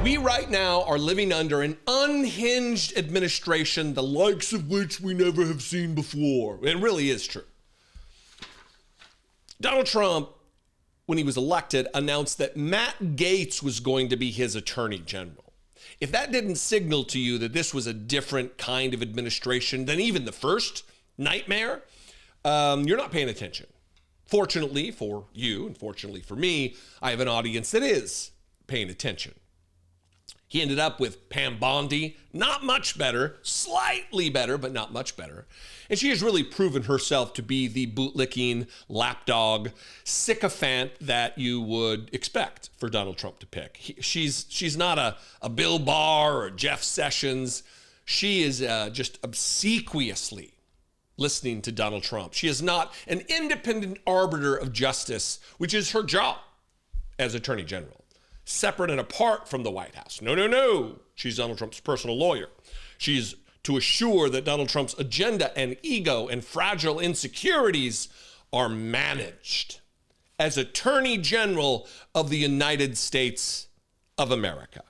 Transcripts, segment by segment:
We right now are living under an unhinged administration, the likes of which we never have seen before. It really is true. Donald Trump, when he was elected, announced that Matt Gaetz was going to be his attorney general. If that didn't signal to you that this was a different kind of administration than even the first nightmare, you're not paying attention. Fortunately for you, and fortunately for me, I have an audience that is paying attention. He ended up with Pam Bondi, not much better, slightly better, but not much better. And she has really proven herself to be the bootlicking, lapdog, sycophant that you would expect for Donald Trump to pick. She's not a Bill Barr or a Jeff Sessions. She is just obsequiously listening to Donald Trump. She is not an independent arbiter of justice, which is her job as Attorney General, separate and apart from the White House. No. She's Donald Trump's personal lawyer. She's to assure that Donald Trump's agenda and ego and fragile insecurities are managed as Attorney General of the United States of America.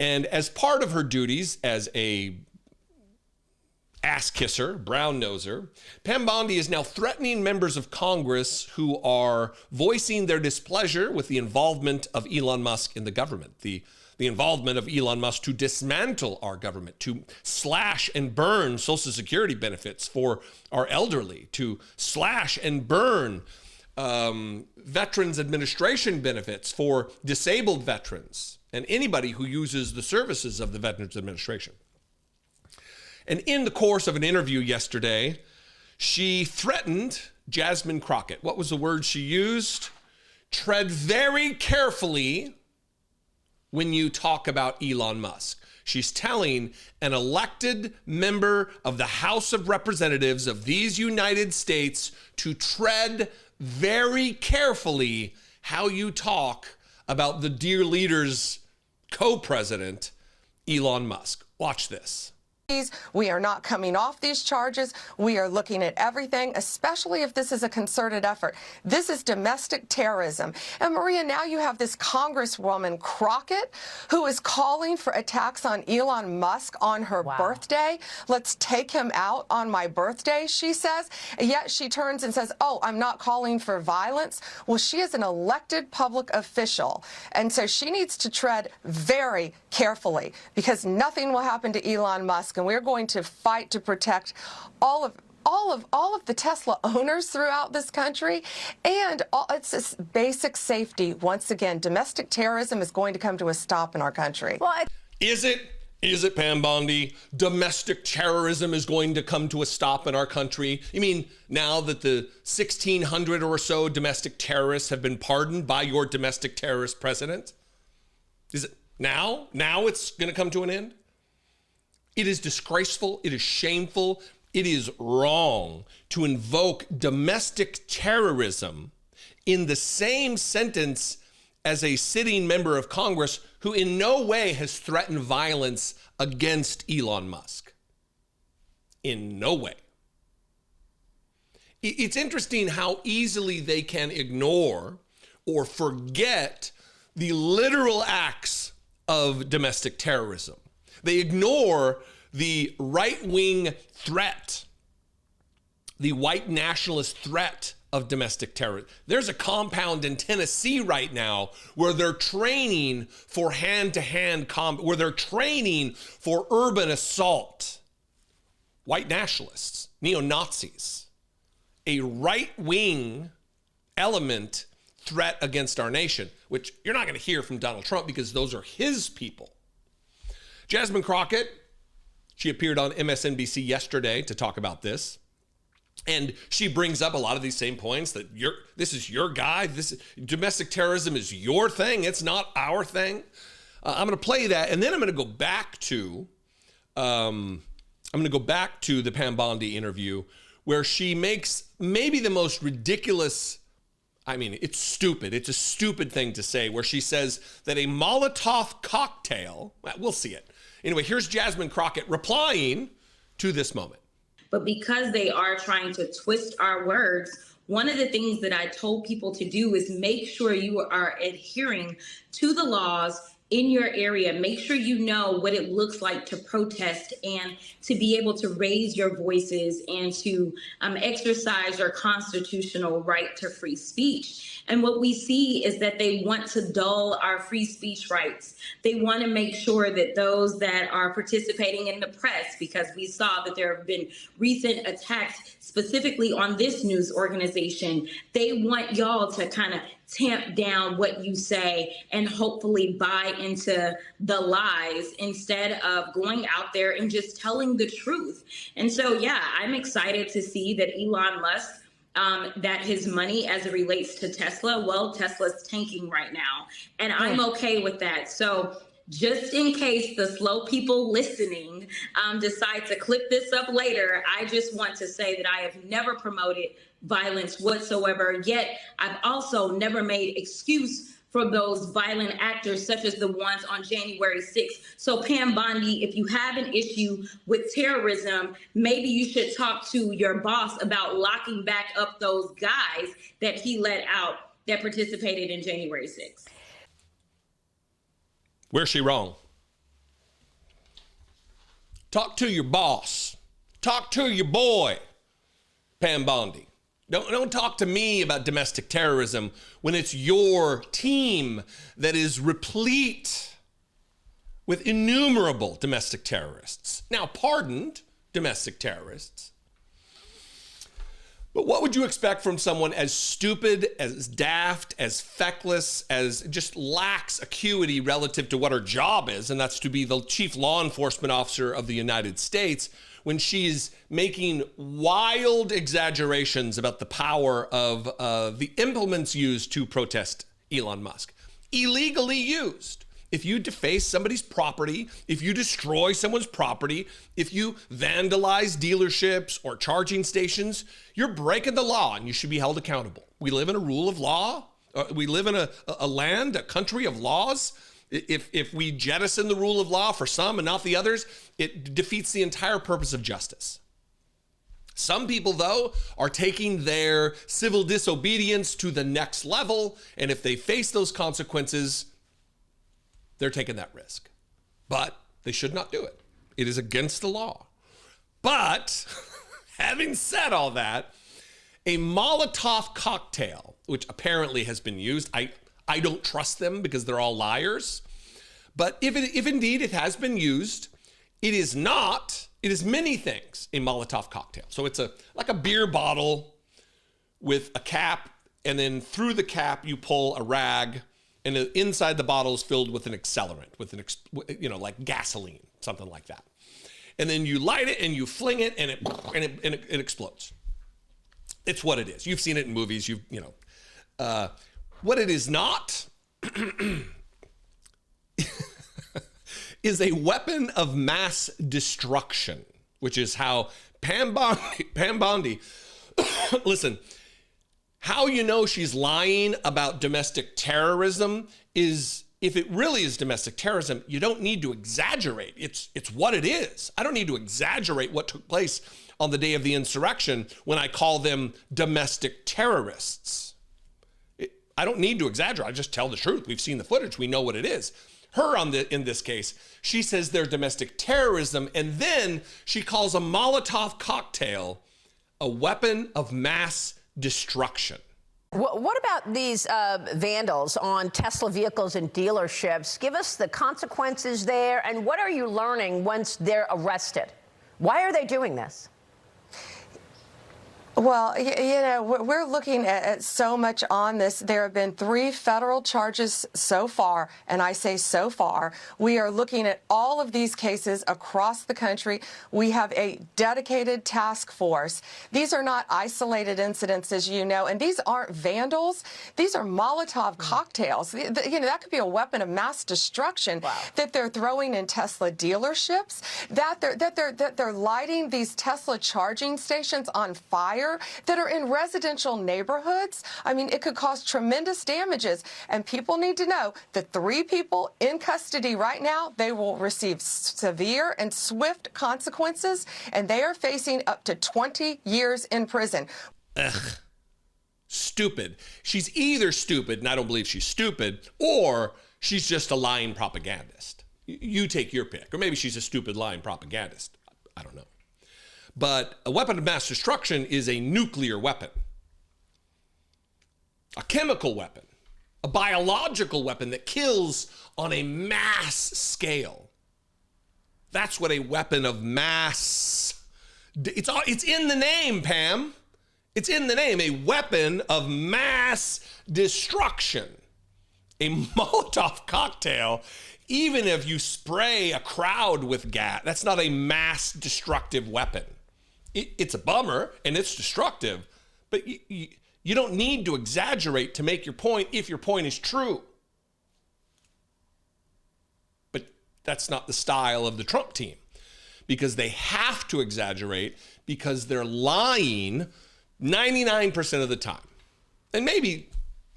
And as part of her duties as a ass kisser, brown noser, Pam Bondi is now threatening members of Congress who are voicing their displeasure with the involvement of Elon Musk in the government, the involvement of Elon Musk to dismantle our government, to slash and burn Social Security benefits for our elderly, to slash and burn Veterans Administration benefits for disabled veterans and anybody who uses the services of the Veterans Administration. And in the course of an interview yesterday, she threatened Jasmine Crockett. What was the word she used? Tread very carefully when you talk about Elon Musk. She's telling an elected member of the House of Representatives of these United States to tread very carefully how you talk about the dear leader's co-president, Elon Musk. Watch this. We are not coming off these charges. We are looking at everything, especially if this is a concerted effort. This is domestic terrorism. And Maria, now you have this Congresswoman Crockett who is calling for attacks on Elon Musk on her birthday. Let's take him out on my birthday, she says. And yet she turns and says, oh, I'm not calling for violence. Well, she is an elected public official. And so she needs to tread very carefully because nothing will happen to Elon Musk. And we're going to fight to protect all of the Tesla owners throughout this country, and it's this basic safety. Once again, domestic terrorism is going to come to a stop in our country. Well, Is it, Pam Bondi? Domestic terrorism is going to come to a stop in our country? You mean now that the 1,600 or so domestic terrorists have been pardoned by your domestic terrorist president? Is it now? Now it's going to come to an end? It is disgraceful, it is shameful, it is wrong to invoke domestic terrorism in the same sentence as a sitting member of Congress who in no way has threatened violence against Elon Musk. In no way. It's interesting how easily they can ignore or forget the literal acts of domestic terrorism. They ignore the right-wing threat, the white nationalist threat of domestic terror. There's a compound in Tennessee right now where they're training for hand-to-hand combat, where they're training for urban assault. White nationalists, neo-Nazis, a right-wing element threat against our nation, which you're not going to hear from Donald Trump because those are his people. Jasmine Crockett, she appeared on MSNBC yesterday to talk about this. And she brings up a lot of these same points that this is your guy. Domestic terrorism is your thing. It's not our thing. I'm going to play that, and then I'm going to go back to the Pam Bondi interview where she makes maybe the most ridiculous. I mean, it's stupid. It's a stupid thing to say, where she says that a Molotov cocktail. We'll see it. Anyway, here's Jasmine Crockett replying to this moment. But because they are trying to twist our words, one of the things that I told people to do is make sure you are adhering to the laws in your area, make sure you know what it looks like to protest and to be able to raise your voices and to exercise your constitutional right to free speech. And what we see is that they want to dull our free speech rights. They want to make sure that those that are participating in the press, because we saw that there have been recent attacks specifically on this news organization, they want y'all to kind of tamp down what you say and hopefully buy into the lies instead of going out there and just telling the truth. And so, yeah, I'm excited to see that Elon Musk, that his money as it relates to Tesla, well, Tesla's tanking right now. And I'm okay with that. So just in case the slow people listening decide to clip this up later, I just want to say that I have never promoted violence whatsoever, yet I've also never made excuse for those violent actors such as the ones on January 6th. So Pam Bondi, if you have an issue with terrorism, maybe you should talk to your boss about locking back up those guys that he let out that participated in January 6th. Where's she wrong? Talk to your boss. Talk to your boy, Pam Bondi. Don't talk to me about domestic terrorism when it's your team that is replete with innumerable domestic terrorists. Now, pardoned domestic terrorists. But what would you expect from someone as stupid, as daft, as feckless, as just lacks acuity relative to what her job is, and that's to be the chief law enforcement officer of the United States, when she's making wild exaggerations about the power of the implements used to protest Elon Musk. Illegally used. If you deface somebody's property, if you destroy someone's property, if you vandalize dealerships or charging stations, you're breaking the law and you should be held accountable. We live in a rule of law. We live in a land, a country of laws. If we jettison the rule of law for some and not the others, it defeats the entire purpose of justice. Some people, though, are taking their civil disobedience to the next level, and if they face those consequences, they're taking that risk. But they should not do it. It is against the law. But having said all that, a Molotov cocktail, which apparently has been used, I don't trust them because they're all liars. But if indeed it has been used, it is many things, a Molotov cocktail. So it's like a beer bottle with a cap, and then through the cap you pull a rag, and inside the bottle is filled with an accelerant, with like gasoline, something like that. And then you light it and you fling it, and it explodes. It's what it is. You've seen it in movies. What it is not is a weapon of mass destruction, which is how Pam Bondi, listen, how you know she's lying about domestic terrorism is if it really is domestic terrorism, you don't need to exaggerate. It's what it is. I don't need to exaggerate what took place on the day of the insurrection when I call them domestic terrorists. I don't need to exaggerate. I just tell the truth. We've seen the footage. We know what it is. Her in this case, she says they're domestic terrorism, and then she calls a Molotov cocktail a weapon of mass destruction. What about these vandals on Tesla vehicles and dealerships? Give us the consequences there, and what are you learning once they're arrested? Why are they doing this? Well, we're looking at so much on this. There have been 3 federal charges so far, and I say so far. We are looking at all of these cases across the country. We have a dedicated task force. These are not isolated incidents, as you know, and these aren't vandals. These are Molotov cocktails. That could be a weapon of mass destruction that they're throwing in Tesla dealerships, that they're lighting these Tesla charging stations on fire that are in residential neighborhoods. I mean, it could cause tremendous damages. And people need to know the 3 people in custody right now, they will receive severe and swift consequences, and they are facing up to 20 years in prison. Stupid. She's either stupid, and I don't believe she's stupid, or she's just a lying propagandist. You take your pick. Or maybe she's a stupid lying propagandist. I don't know. But a weapon of mass destruction is a nuclear weapon, a chemical weapon, a biological weapon that kills on a mass scale. That's what a weapon of mass, it's in the name, Pam. It's in the name, a weapon of mass destruction. A Molotov cocktail, even if you spray a crowd with gas, that's not a mass destructive weapon. It's a bummer and it's destructive, but you don't need to exaggerate to make your point if your point is true. But that's not the style of the Trump team, because they have to exaggerate because they're lying 99% of the time. And maybe,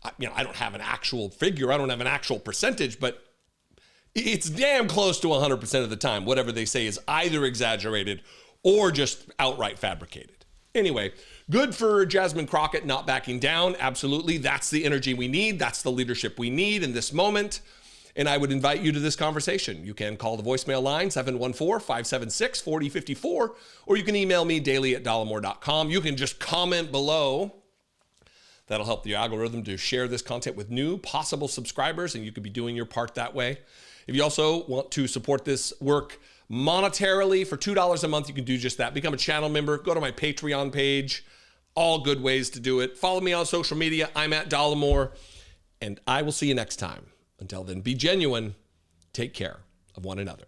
I don't have an actual figure, I don't have an actual percentage, but it's damn close to 100% of the time. Whatever they say is either exaggerated or just outright fabricated. Anyway, good for Jasmine Crockett not backing down. Absolutely. That's the energy we need. That's the leadership we need in this moment. And I would invite you to this conversation. You can call the voicemail line 714-576-4054, or you can email me daily@dollemore.com. You can just comment below. That'll help the algorithm to share this content with new possible subscribers, and you could be doing your part that way. If you also want to support this work monetarily for $2 a month, you can do just that. Become a channel member. Go to my Patreon page. All good ways to do it. Follow me on social media. I'm at Dollemore, and I will see you next time. Until then, be genuine. Take care of one another.